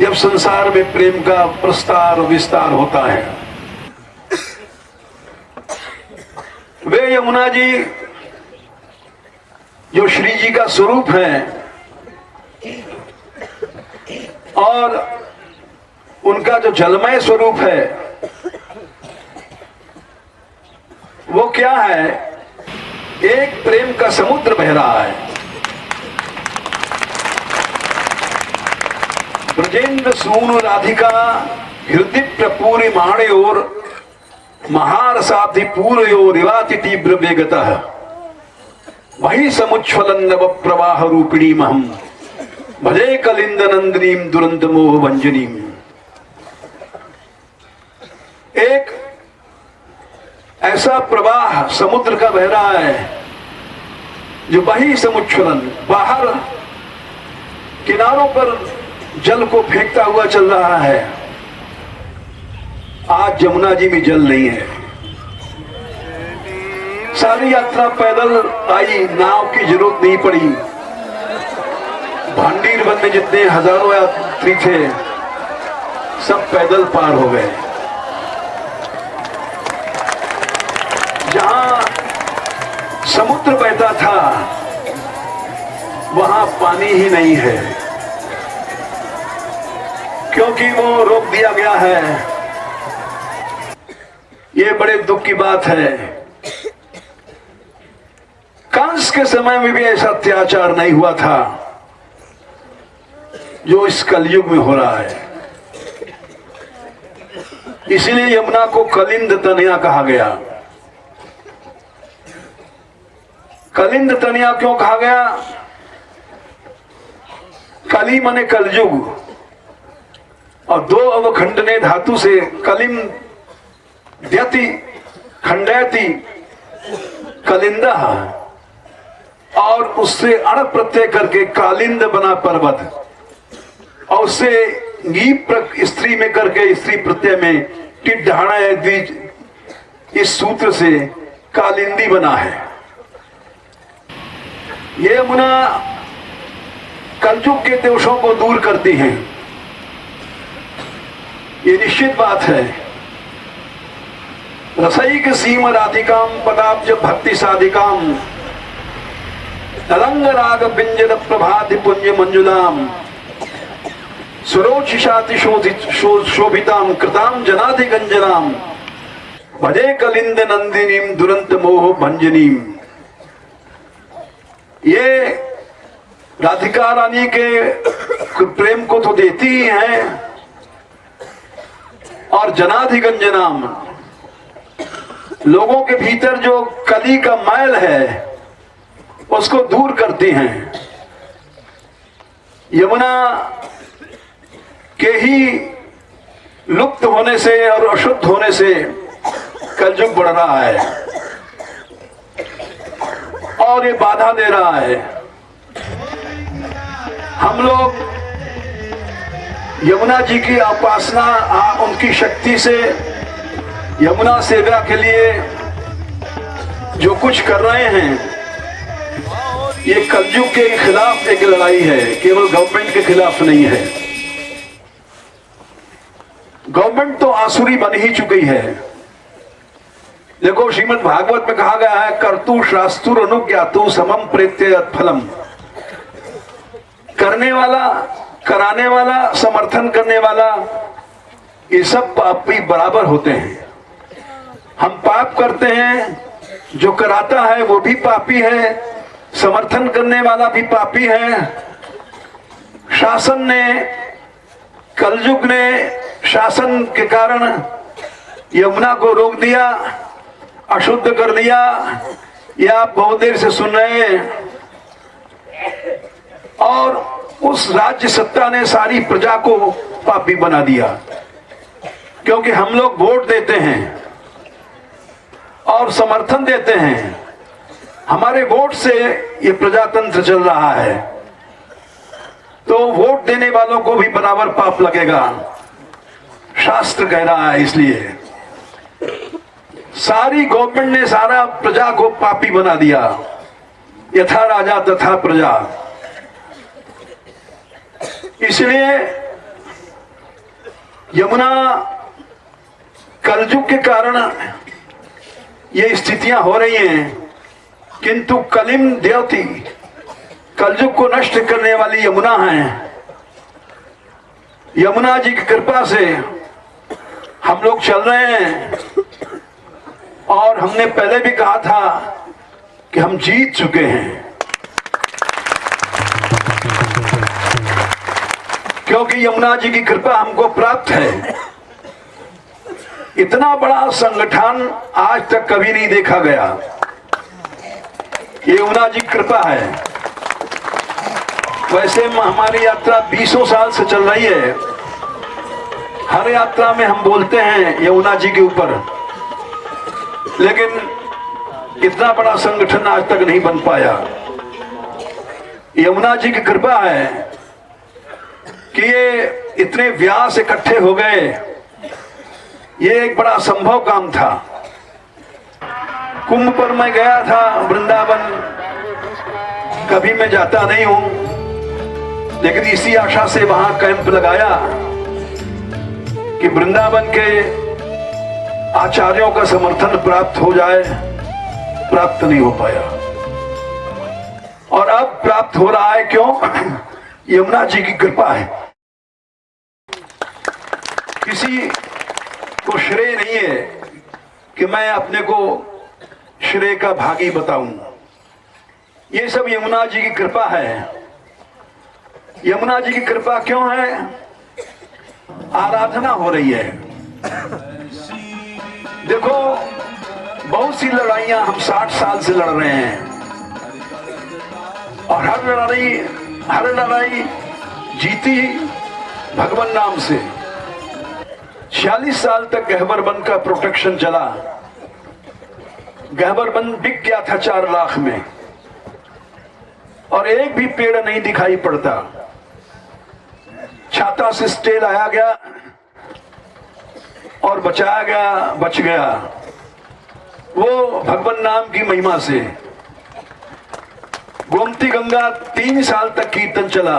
जब संसार में प्रेम का प्रस्तार विस्तार होता है। वे यमुना जी जो श्री जी का स्वरूप है, और उनका जो जलमय स्वरूप है वो क्या है? एक प्रेम का समुद्र बह रहा है। ब्रजेंद्र सूनु राधिका हृदय प्रपूरी माणयोर महारसाधि पूरयोर रिवाति तीव्र वेगतः वही समुच्छलन नव प्रवाह रूपिणी महम भजे कलिंद नंदिनीम दुरंत मोह भंजनीम। एक ऐसा प्रवाह समुद्र का बह रहा है जो वही समुच्छलन, बाहर किनारों पर जल को फेंकता हुआ चल रहा है। आज यमुना जी में जल नहीं है। सारी यात्रा पैदल आई, नाव की जरूरत नहीं पड़ी। भांडीर वन में जितने हजारों यात्री थे सब पैदल पार हो गए। जहां समुद्र बहता था वहां पानी ही नहीं है, क्योंकि वो रोक दिया गया है। ये बड़े दुख की बात है। कंस के समय में भी ऐसा अत्याचार नहीं हुआ था जो इस कलयुग में हो रहा है। इसलिए यमुना को कलिंद तनया कहा गया। कलिंद तनया क्यों कहा गया? कली माने कलयुग और दो अवखंडने धातु से कलिम द्यति खंडयति कलिंदा और उससे अण प्रत्यय करके कालिंद बना पर्वत और उससे स्त्री में करके स्त्री प्रत्यय में टिट ढाणा द्विज, इस सूत्र से कालिंदी बना है। ये यमुना कलयुग के दोषों को दूर करती हैं, ये निश्चित बात है। रसैक सीम राधिकाम पदाब्ज भक्ति साधिकाम तरंग राग बिंजन प्रभाति पुंज मंजुलाम सुरोचिशाति शोभिताम कृताम जनाधिगंजनाम भजे कलिंद नंदिनीम दुरंत मोह भंजनीम। ये राधिका रानी के प्रेम को तो देती ही है और जनाधिगंजनाम, लोगों के भीतर जो कली का मैल है उसको दूर करती हैं। यमुना के ही लुप्त होने से और अशुद्ध होने से कलयुग बढ़ रहा है और ये बाधा दे रहा है। हम लोग यमुना जी की उपासना, उनकी शक्ति से यमुना सेवा के लिए जो कुछ कर रहे हैं ये कलयुग के खिलाफ एक लड़ाई है, केवल गवर्नमेंट के खिलाफ नहीं है। गवर्नमेंट तो आसुरी बन ही चुकी है। देखो श्रीमद् भागवत में कहा गया है कर्तु शास्त्र अनुज्ञातु समम प्रेत्य फलम। करने वाला, कराने वाला, समर्थन करने वाला, ये सब पापी बराबर होते हैं। हम पाप करते हैं, जो कराता है वो भी पापी है, समर्थन करने वाला भी पापी है। शासन ने, कलयुग ने शासन के कारण यमुना को रोक दिया, अशुद्ध कर दिया। ये आप बहुत देर से सुन रहे हैं। और उस राज्य सत्ता ने सारी प्रजा को पापी बना दिया, क्योंकि हम लोग वोट देते हैं और समर्थन देते हैं। हमारे वोट से ये प्रजातंत्र चल रहा है, तो वोट देने वालों को भी बराबर पाप लगेगा, शास्त्र कह रहा है। इसलिए सारी गवर्नमेंट ने सारा प्रजा को पापी बना दिया, यथा राजा तथा प्रजा। इसलिए यमुना कलयुग के कारण ये स्थितियां हो रही हैं, किंतु कलिम देवती, कलयुग को नष्ट करने वाली यमुना है। यमुना जी की कृपा से हम लोग चल रहे हैं, और हमने पहले भी कहा था कि हम जीत चुके हैं, क्योंकि यमुना जी की कृपा हमको प्राप्त है। इतना बड़ा संगठन आज तक कभी नहीं देखा गया। ये यमुना जी की कृपा है। वैसे हमारी यात्रा 20 साल से चल रही है। हर यात्रा में हम बोलते हैं यमुना जी के ऊपर, लेकिन इतना बड़ा संगठन आज तक नहीं बन पाया। यमुना जी की कृपा है कि ये इतने व्यास इकट्ठे हो गए। ये एक बड़ा असंभव काम था। कुंभ पर मैं गया था वृंदावन, कभी मैं जाता नहीं हूं, लेकिन इसी आशा से वहां कैंप लगाया कि वृंदावन के आचार्यों का समर्थन प्राप्त हो जाए। प्राप्त नहीं हो पाया, और अब प्राप्त हो रहा है। क्यों? यमुना जी की कृपा है। किसी को श्रेय नहीं है कि मैं अपने को श्रेय का भागी बताऊं। ये सब यमुना जी की कृपा है। यमुना जी की कृपा क्यों है? आराधना हो रही है। देखो, बहुत सी लड़ाइयां हम 60 साल से लड़ रहे हैं, और हर लड़ाई जीती भगवान नाम से। 46 साल तक गहबर बन का प्रोटेक्शन चला। गहबर बन बिक गया था 4 लाख में, और एक भी पेड़ नहीं दिखाई पड़ता। छाता से स्टे लाया गया और बचाया गया, बच गया, वो भगवान नाम की महिमा से। गोमती गंगा 3 साल तक कीर्तन चला,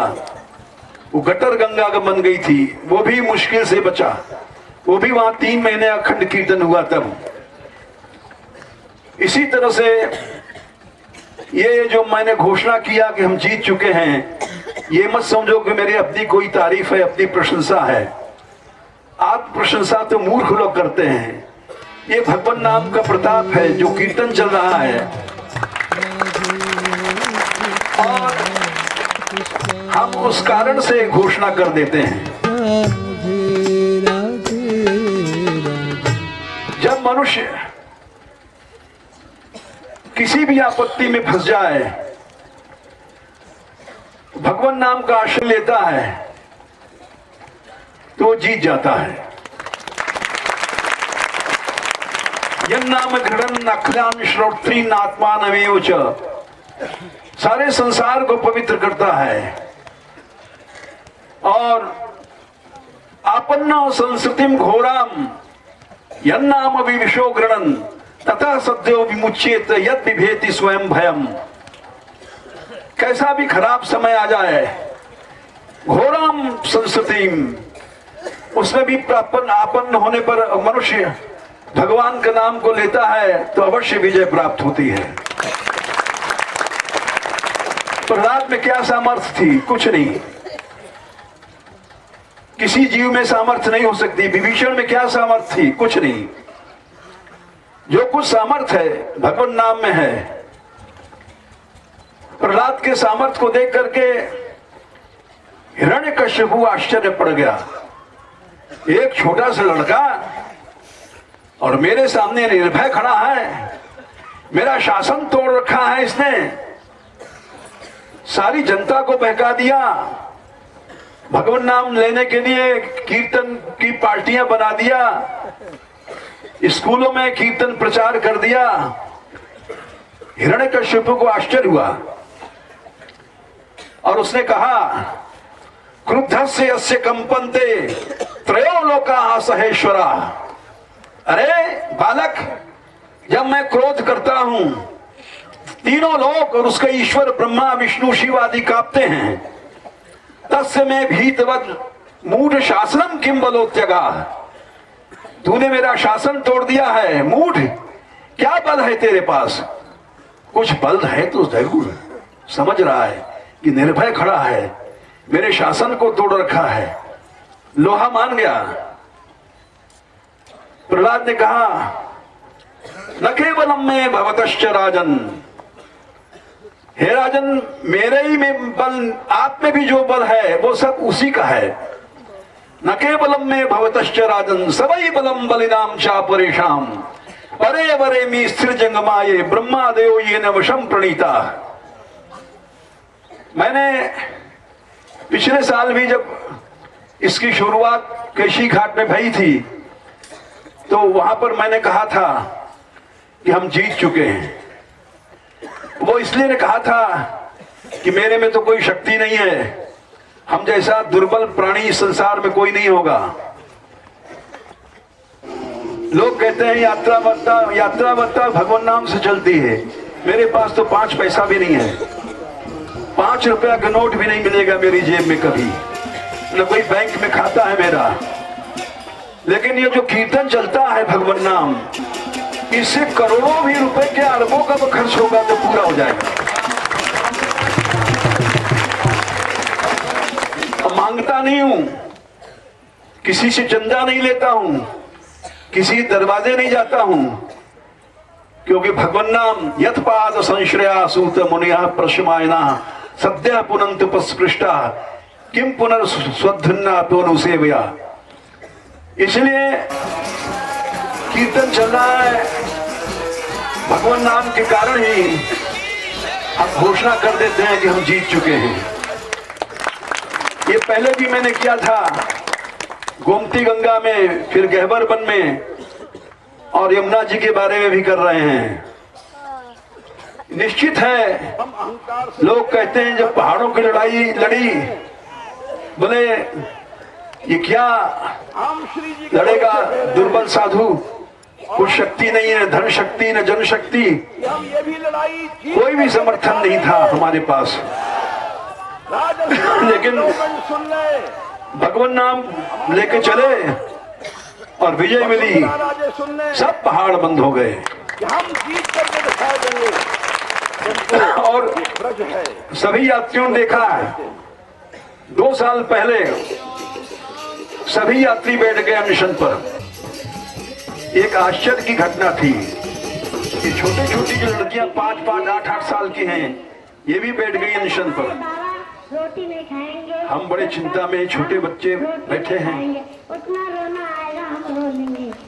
वो गटर गंगा का बन गई थी, वो भी मुश्किल से बचा। वो भी वहां 3 महीने अखंड कीर्तन हुआ तब। इसी तरह से ये जो मैंने घोषणा किया कि हम जीत चुके हैं, ये मत समझो कि मेरी अपनी कोई तारीफ है, अपनी प्रशंसा है। आत्म प्रशंसा तो मूर्ख लोग करते हैं। ये भगवान नाम का प्रताप है जो कीर्तन चल रहा है, और हम उस कारण से घोषणा कर देते हैं। जब मनुष्य किसी भी आपत्ति में फंस जाए, भगवान नाम का आश्रय लेता है, तो वो जीत जाता है। यन्नाम घृणन् अखिलान् श्रोत्रीन् आत्मानमेव च, सारे संसार को पवित्र करता है। और आपन्न संस्कृतिम घोराम यन्नाम विविशो गृणन् तथा सद्यो विमुच्येत यद विभेति स्वयं भयम। कैसा भी खराब समय आ जाए, घोराम संस्कृतिम, उसमें भी आपन्न होने पर मनुष्य भगवान के नाम को लेता है तो अवश्य विजय प्राप्त होती है। प्रहलाद में क्या सामर्थ्य थी? कुछ नहीं। किसी जीव में सामर्थ्य नहीं हो सकती। विभीषण में क्या सामर्थ्य थी? कुछ नहीं। जो कुछ सामर्थ्य है भगवान नाम में है। प्रहलाद के सामर्थ्य को देख करके हिरण्यकश्यप आश्चर्य पड़ गया। एक छोटा सा लड़का और मेरे सामने निर्भय खड़ा है, मेरा शासन तोड़ रखा है इसने, सारी जनता को बहका दिया, भगवान नाम लेने के लिए कीर्तन की पार्टियां बना दिया, स्कूलों में कीर्तन प्रचार कर दिया। हिरण्यकश्यप को आश्चर्य हुआ और उसने कहा, क्रुद्धस्य यस्य कंपन्ते त्रयो लोका सहेश्वरा। अरे बालक, जब मैं क्रोध करता हूं, तीनों लोग और उसके ईश्वर ब्रह्मा विष्णु शिव आदि कांपते हैं। तस्य में भीतवद मूढ़ शासनम किम बलोत्यगा। तूने मेरा शासन तोड़ दिया है, मूढ़, क्या बल है तेरे पास? कुछ बल है तो जरूर। समझ रहा है कि निर्भय खड़ा है, मेरे शासन को तोड़ रखा है। लोहा मान गया। प्रहलाद ने कहा न केवलम में भवतश्च राजन, हे राजन मेरे ही में बल, आप में भी जो बल है वो सब उसी का है। न केवलम में भवतश्च राजन सबई बलम बलिनाम चापरेशाम परे वरे मी स्थिर जंगमाये ब्रह्मादेव ये न वशम प्रणीता। मैंने पिछले साल भी जब इसकी शुरुआत केशी घाट में भई थी तो वहां पर मैंने कहा था कि हम जीत चुके हैं। वो इसलिए ने कहा था कि मेरे में तो कोई शक्ति नहीं है, हम जैसा दुर्बल प्राणी इस संसार में कोई नहीं होगा। लोग कहते हैं यात्रा वर्ता भगवान नाम से चलती है। मेरे पास तो 5 पैसा भी नहीं है, 5 रुपया का नोट भी नहीं मिलेगा मेरी जेब में कभी, न कोई बैंक में खाता है मेरा। लेकिन ये जो कीर्तन चलता है भगवान नाम, इससे करोड़ों भी रुपए के अरबों का खर्च होगा तो पूरा हो जाएगा। अब मांगता नहीं हूं, किसी से चंदा नहीं लेता हूं, किसी दरवाजे नहीं जाता हूं, क्योंकि भगवान नाम यत्पाद संश्रया सूत मुनिया प्रशमायना सद्या पुनंत पस्पृष्टा किम पुनर्स्वधन्ना तोनुसेवया। इसलिए कीर्तन चल रहा है, भगवान नाम के कारण ही हम घोषणा कर देते हैं कि हम जीत चुके हैं। ये पहले भी मैंने किया था, गोमती गंगा में, फिर गहबर वन में, और यमुना जी के बारे में भी कर रहे हैं। निश्चित है, लोग कहते हैं जब पहाड़ों की लड़ाई लड़ी, बोले ये क्या लड़ेगा दुर्बल साधु, कुछ शक्ति नहीं है, धन शक्ति न जन शक्ति, कोई भी समर्थन नहीं था हमारे पास। लेकिन भगवान नाम लेके चले और विजय मिली, सब पहाड़ बंद हो गए। और सभी यात्रियों ने देखा है, 2 साल पहले सभी यात्री बैठ गए अनशन पर। एक आश्चर्य की घटना थी कि छोटी छोटी जो लड़कियां 5-5, 8-8 साल की हैं, ये भी बैठ गई अनशन पर। हम बड़े चिंता में, छोटे बच्चे बैठे हैं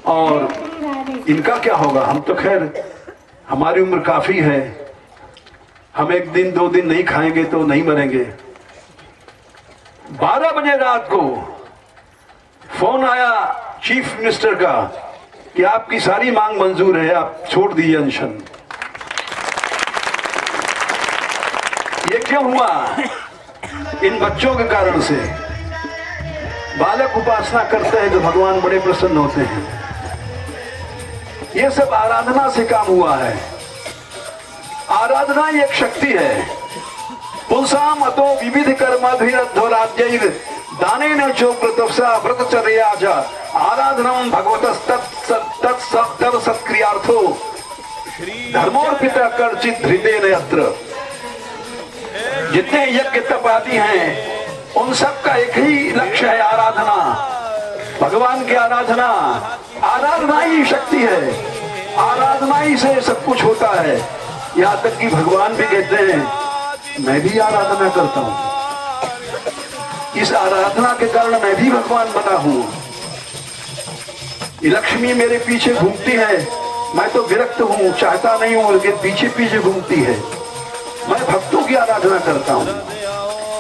और इनका क्या होगा। हम तो खैर हमारी उम्र काफी है, हम 1 दिन 2 दिन नहीं खाएंगे तो नहीं मरेंगे। 12 बजे रात को फोन आया चीफ मिनिस्टर का कि आपकी सारी मांग मंजूर है, आप छोड़ दीजिए अनशन। ये क्यों हुआ? इन बच्चों के कारण से। बालक उपासना करते हैं तो भगवान बड़े प्रसन्न होते हैं। ये सब आराधना से काम हुआ है। आराधना एक शक्ति है। पुंसाम अतो विविध कर्माधिरध्वराज्यैर दानेन चोक्तपसा व्रतचर्या च आराधनम भगवतस्तत् सत्क्रियार्थो धर्मोर्पिता कर्चित हृदय यत्र। जितने यज्ञ तप आदि हैं उन सब का एक ही लक्ष्य है, आराधना, भगवान की आराधना। आराधना ही शक्ति है, आराधना ही से सब कुछ होता है। यहाँ तक कि भगवान भी कहते हैं मैं भी आराधना करता हूँ, इस आराधना के कारण मैं भी भगवान बना हूँ। लक्ष्मी मेरे पीछे घूमती है, मैं तो विरक्त हूँ, चाहता नहीं हूँ, लेकिन पीछे पीछे घूमती है। मैं भक्तों की आराधना करता हूँ।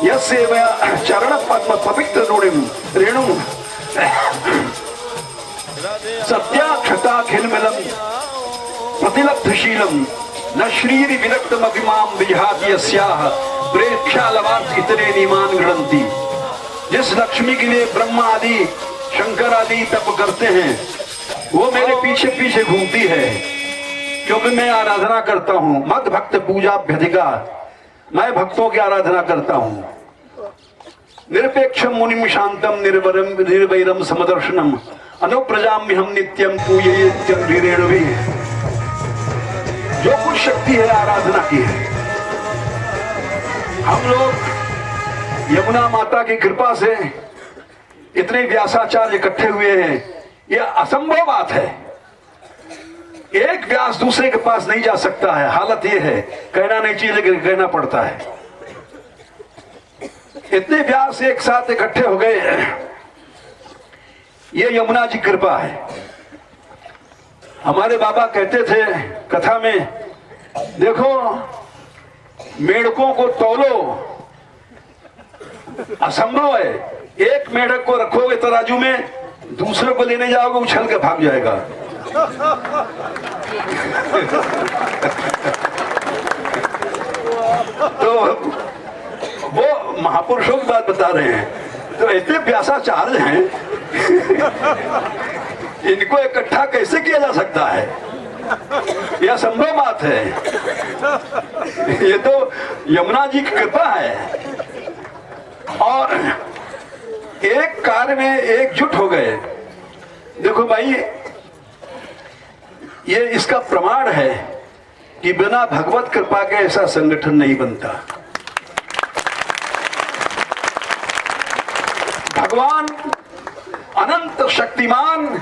यस्य चरण पद्म पवित्र रेणु सत्याक्षता खिलमिलम प्रतिलब्धशीलम न श्रीरि विरक्तम अभिमाम विजहाति यस्याह प्रेक्षालवार्थ इतने नीमान गणंती। जिस लक्ष्मी के लिए ब्रह्मा आदि शंकर आदि तप करते हैं वो मेरे पीछे पीछे घूमती है, क्योंकि मैं आराधना करता हूँ। मद भक्त पूजाभ्यधिका, मैं भक्तों की आराधना करता हूँ। निरपेक्षम मुनिम शांतम निर्वैरम समदर्शनम अनुप्रजाम्य हम नित्यम पूजयेत्यं भी। जो कुछ शक्ति है आराधना की है। हम लोग यमुना माता की कृपा से इतने व्यासाचार्य इकट्ठे हुए हैं, यह असंभव बात है। एक व्यास दूसरे के पास नहीं जा सकता है। हालत यह है, कहना नहीं चाहिए लेकिन कहना पड़ता है। इतने व्यास एक साथ इकट्ठे हो गए, ये यमुना जी कृपा है। हमारे बाबा कहते थे कथा में, देखो मेढकों को तौलो, असंभव है। एक मेढक को रखोगे तराजू में, दूसरे को लेने जाओगे उछल के भाग जाएगा। तो वो महापुरुषों की बात बता रहे हैं। तो ऐसे व्यासाचार्य हैं, इनको इकट्ठा कैसे किया जा सकता है? यह संभव बात है। ये तो यमुना जी की कृपा है। और एक कार्य में एकजुट हो गए। देखो भाई, ये इसका प्रमाण है कि बिना भगवत कृपा के ऐसा संगठन नहीं बनता। भगवान अनंत शक्तिमान,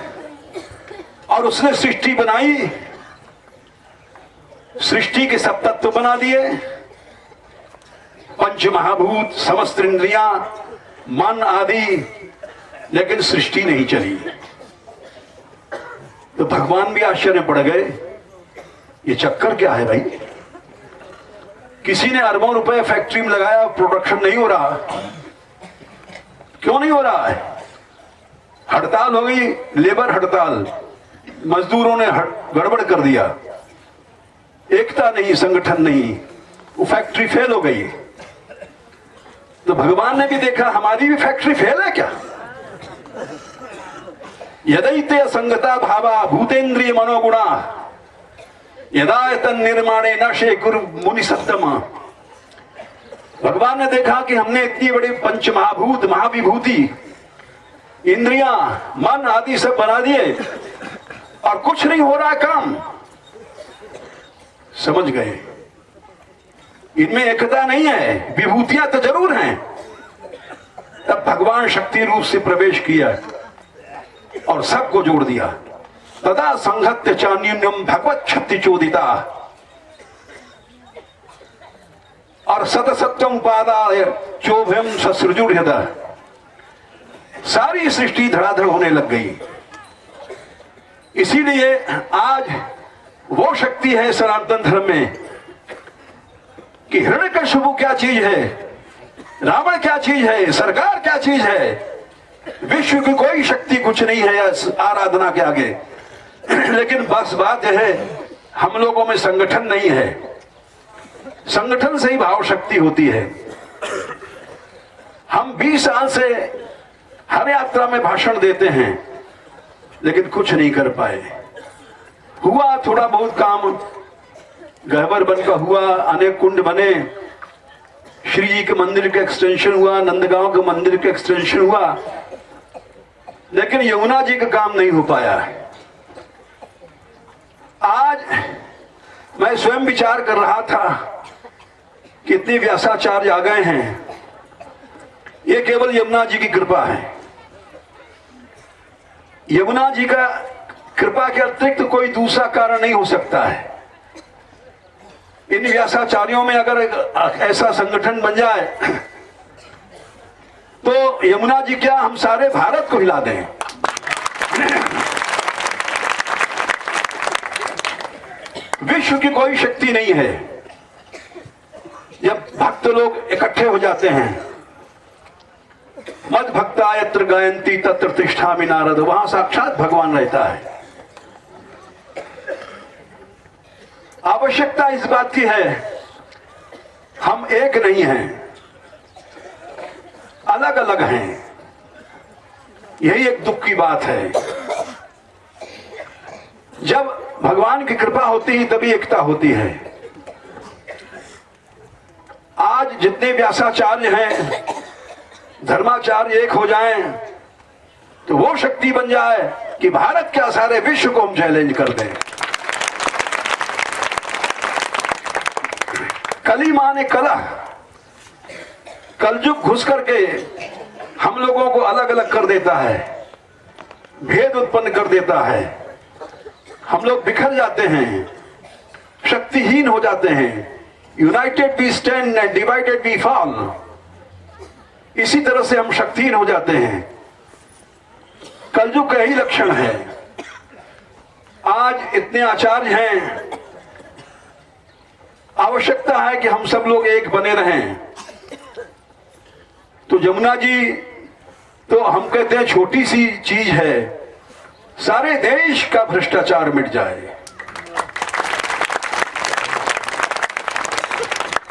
और उसने सृष्टि बनाई, सृष्टि के सब तत्व बना दिए, पंच महाभूत, समस्त इंद्रियां, मन आदि, लेकिन सृष्टि नहीं चली। तो भगवान भी आश्चर्य पड़ गए, ये चक्कर क्या है भाई? किसी ने अरबों रुपए फैक्ट्री में लगाया, प्रोडक्शन नहीं हो रहा। क्यों नहीं हो रहा है? हड़ताल हो गई, लेबर हड़ताल, मजदूरों ने गड़बड़ कर दिया, एकता नहीं, संगठन नहीं, वो फैक्ट्री फेल हो गई। तो भगवान ने भी देखा हमारी भी फैक्ट्री फेल है क्या? यदैते संगता भावा भूतेन्द्रिय मनोगुणा यदा निर्माणे नशे गुरु मुनि सत्तम। भगवान ने देखा कि हमने इतनी बड़ी पंच महाभूत, महाविभूति, इंद्रियां, मन आदि सब बना दिए और कुछ नहीं हो रहा काम। समझ गए इनमें एकता नहीं है, विभूतियां तो जरूर हैं। तब भगवान शक्ति रूप से प्रवेश किया और सबको जोड़ दिया। तदा संहत्य चान्यून्यम भगवत शक्ति चोदिता और सतसत्यम पादाय चोभ्यम ससृजुर्यदा। सारी सृष्टि धड़ाधड़ होने लग गई। इसीलिए आज वो शक्ति है सनातन धर्म में कि हिरण्यकशिपु क्या चीज है, रावण क्या चीज है, सरकार क्या चीज है। विश्व की कोई शक्ति कुछ नहीं है आराधना के आगे। लेकिन बस बात यह है, हम लोगों में संगठन नहीं है। संगठन से ही भाव शक्ति होती है। हम 20 साल से हर यात्रा में भाषण देते हैं, लेकिन कुछ नहीं कर पाए। हुआ थोड़ा बहुत काम, गहवर बन का हुआ, अनेक कुंड बने, श्री जी के मंदिर का एक्सटेंशन हुआ, नंदगांव के मंदिर का एक्सटेंशन हुआ, लेकिन यमुना जी का काम नहीं हो पाया। आज मैं स्वयं विचार कर रहा था कि इतने व्यासाचार्य आ गए हैं, ये केवल यमुना जी की कृपा है। यमुना जी का कृपा के अतिरिक्त कोई दूसरा कारण नहीं हो सकता है। इन व्यासाचार्यों में अगर ऐसा संगठन बन जाए तो यमुना जी क्या, हम सारे भारत को हिला दें। विश्व की कोई शक्ति नहीं है। जब भक्त लोग इकट्ठे हो जाते हैं, मद भक्ता यत्र गायंती तत्र तिष्ठामि नारद, वहां साक्षात भगवान रहता है। आवश्यकता इस बात की है, हम एक नहीं हैं, अलग अलग हैं। यही एक दुख की बात है। जब भगवान की कृपा होती है तभी एकता होती है। आज जितने व्यासाचार्य हैं, धर्माचार्य एक हो जाएं तो वो शक्ति बन जाए कि भारत क्या सारे विश्व को हम चैलेंज कर दें। कली माने कलह, कलयुग घुस करके हम लोगों को अलग अलग कर देता है, भेद उत्पन्न कर देता है। हम लोग बिखर जाते हैं, शक्तिहीन हो जाते हैं। United we stand and divided we fall. इसी तरह से हम शक्तिहीन हो जाते हैं। कलयुग का यही लक्षण है। आज इतने आचार्य हैं, आवश्यकता है कि हम सब लोग एक बने रहें। तो यमुना जी तो हम कहते हैं छोटी सी चीज है, सारे देश का भ्रष्टाचार मिट जाए,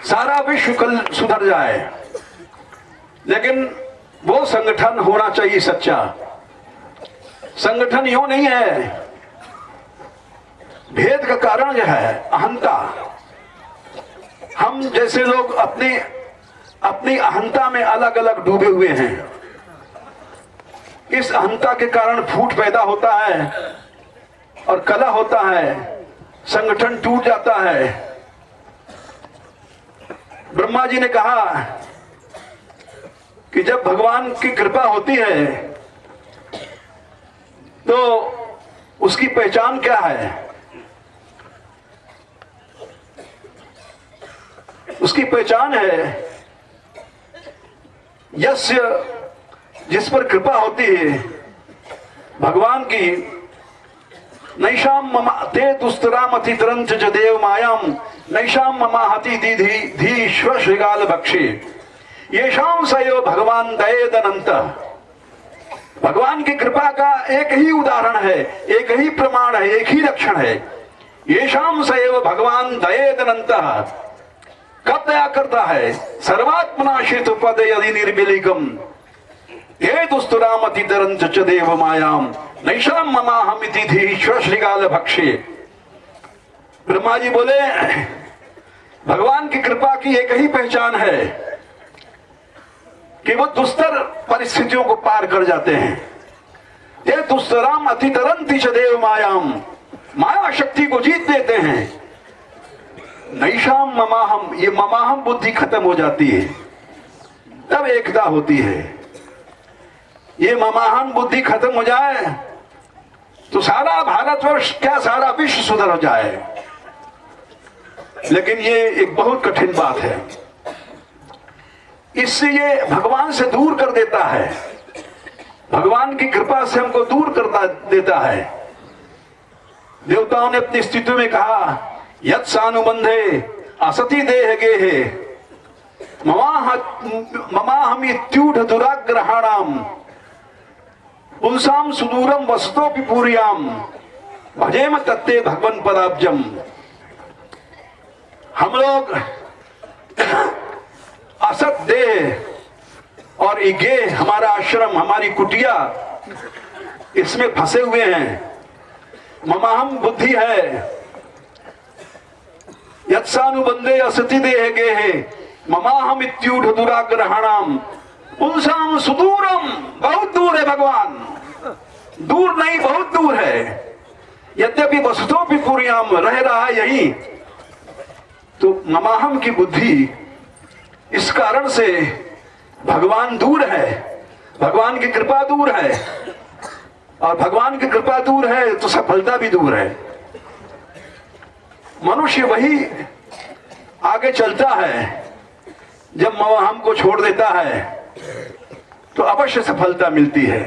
सारा विश्व कल सुधर जाए। लेकिन वो संगठन होना चाहिए सच्चा। संगठन यूं नहीं है। भेद का कारण जो है अहंता। हम जैसे लोग अपनी अहंता में अलग अलग डूबे हुए हैं। इस अहंता के कारण फूट पैदा होता है और कलह होता है, संगठन टूट जाता है। ब्रह्मा जी ने कहा कि जब भगवान की कृपा होती है तो उसकी पहचान क्या है? उसकी पहचान है यस्य, जिस पर कृपा होती है भगवान की। नैशाम ममा ते दुस्तराम अतितरंच च देव मायाम नैशाम ममा हति धी श्रीगाल भक्षे येषाम सयो भगवान दयेदनंत। भगवान की कृपा का एक ही उदाहरण है, एक ही प्रमाण है, एक ही लक्षण है। येषाम सयो भगवान दयेदनंत। कब दया करता है? सर्वात्मनाश्रित पद यदि निर्बिलिकम ये दुस्तुराम अतितरंच च देव मायाम नैशाम ममाहमिति धी श्रीगाल भक्षे। ब्रह्मा जी बोले भगवान की कृपा की एक ही पहचान है कि वो दुस्तर परिस्थितियों को पार कर जाते हैं। ये दुस्तराम अतितरंति च देव मायाम, माया शक्ति को जीत देते हैं। नैशाम ममाहम, ये ममाहम बुद्धि खत्म हो जाती है, तब एकता होती है। ये ममाहम बुद्धि खत्म हो जाए तो सारा भारतवर्ष क्या सारा विश्व सुधर हो जाए। लेकिन ये एक बहुत कठिन बात है। इससे ये भगवान से दूर कर देता है, भगवान की कृपा से हमको दूर कर देता है। देवताओं ने अपनी स्थिति में कहा यत् सानुबंधे असति देह गेहे ममाहम इत्यूढ़ दुराग्रहाणाम पुंसाम सुदूरम वस्तोपि पूर्याम भजेम तत्ते भगवन पदाब्जम। हम लोग असत देह और इगे, हमारा आश्रम, हमारी कुटिया, इसमें फंसे हुए हैं। ममाहम बुद्धि है। यत्सानुबंधे असति देह गेहे ममाहम इत्यूढ़ दुराग्रहाणाम पुंसाम सुदूरम। बहुत दूर है भगवान, दूर नहीं बहुत दूर है। यद्यपि वस्तुओं भी पूर्याम रह रहा है यही। तो ममाहम की बुद्धि, इस कारण से भगवान दूर है, भगवान की कृपा दूर है। और भगवान की कृपा दूर है तो सफलता भी दूर है। मनुष्य वही आगे चलता है जब ममाहम को छोड़ देता है तो अवश्य सफलता मिलती है।